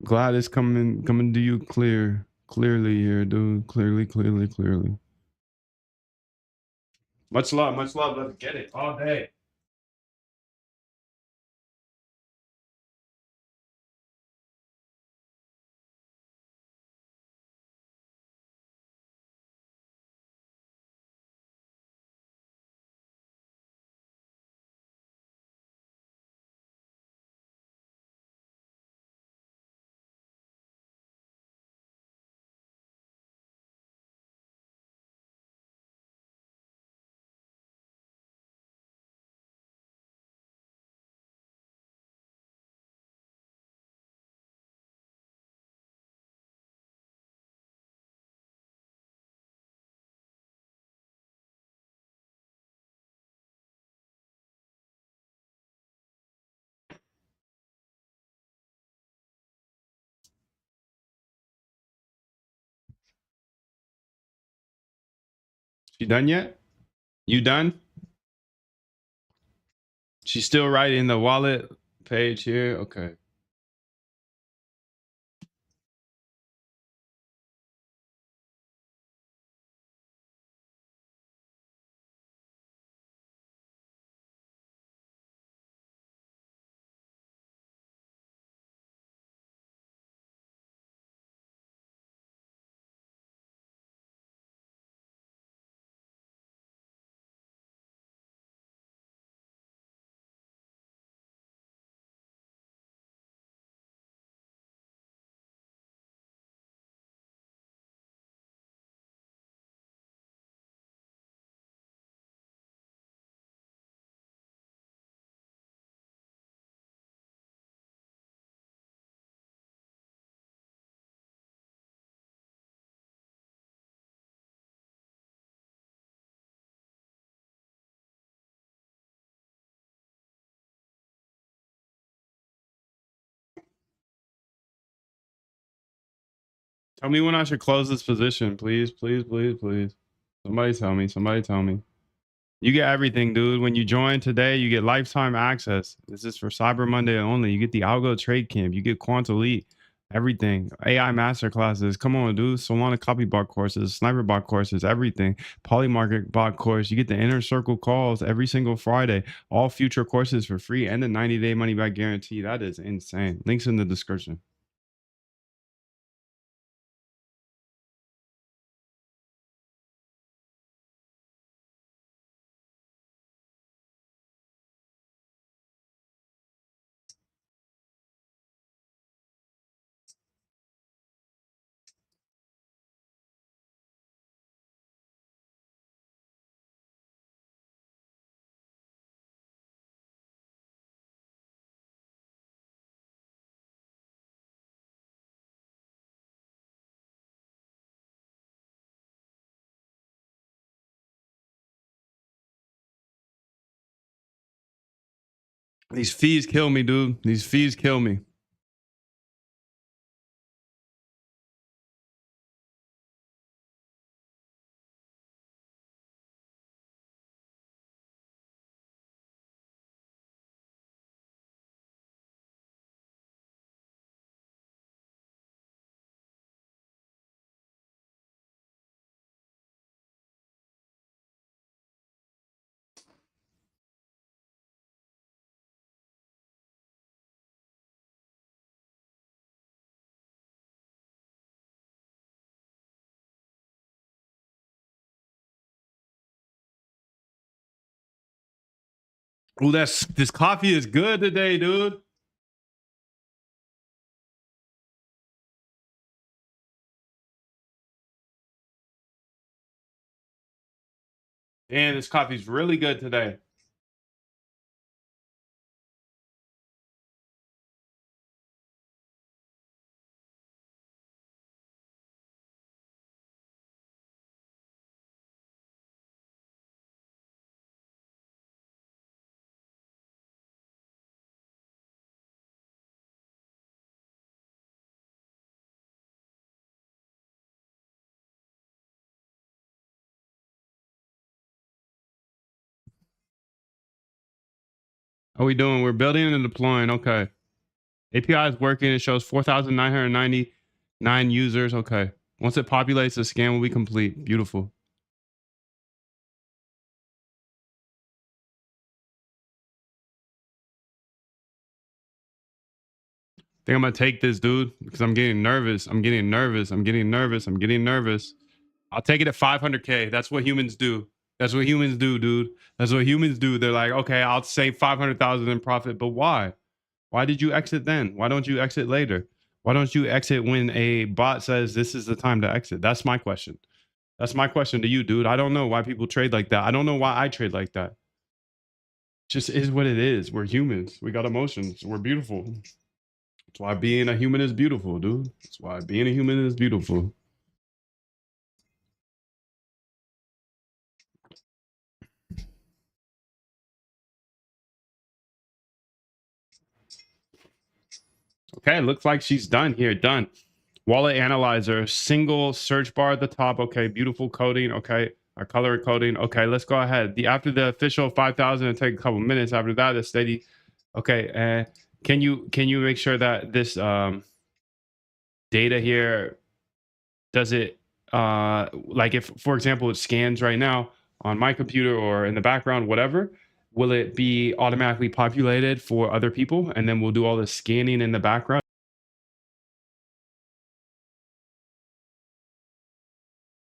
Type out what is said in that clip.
Glad it's coming to you clearly here, dude. Clearly. Much love, much love. Let's get it all day. She done yet? You done? She's still writing the wallet page here. Okay. Tell me when I should close this position, please. Somebody tell me. Somebody tell me. You get everything, dude. When you join today, you get lifetime access. This is for Cyber Monday only. You get the Algo Trade Camp. You get Quant Elite. Everything. AI master classes. Come on, dude. Solana copy bot courses, sniper bot courses, everything. Polymarket bot course. You get the inner circle calls every single Friday. All future courses for free and the 90-day money back guarantee. That is insane. Links in the description. These fees kill me, dude. These fees kill me. Oh, this coffee is good today, dude. And this coffee's really good today. How we doing? We're building and deploying. Okay. API is working. It shows 4,999 users. Okay. Once it populates, the scan will be complete. Beautiful. I think I'm gonna take this, dude, because I'm getting nervous. I'm getting nervous. I'm getting nervous. I'm getting nervous. I'll take it at 500K. That's what humans do. That's what humans do, dude. That's what humans do. They're like, okay, I'll save 500,000 in profit, but why? Why did you exit then? Why don't you exit later? Why don't you exit when a bot says this is the time to exit? That's my question. That's my question to you, dude. I don't know why people trade like that. I don't know why I trade like that. Just is what it is. We're humans. We got emotions. We're beautiful. That's why being a human is beautiful, dude. That's why being a human is beautiful. Okay, looks like she's done here. Done. Wallet analyzer, single search bar at the top. Okay, beautiful coding. Okay, our color coding. Okay, let's go ahead. After the official 5,000, it'll take a couple minutes. After that, the steady. Okay, and can you make sure that this data here, does it like, if for example it scans right now on my computer or in the background, whatever, will it be automatically populated for other people, and then we'll do all the scanning in the background?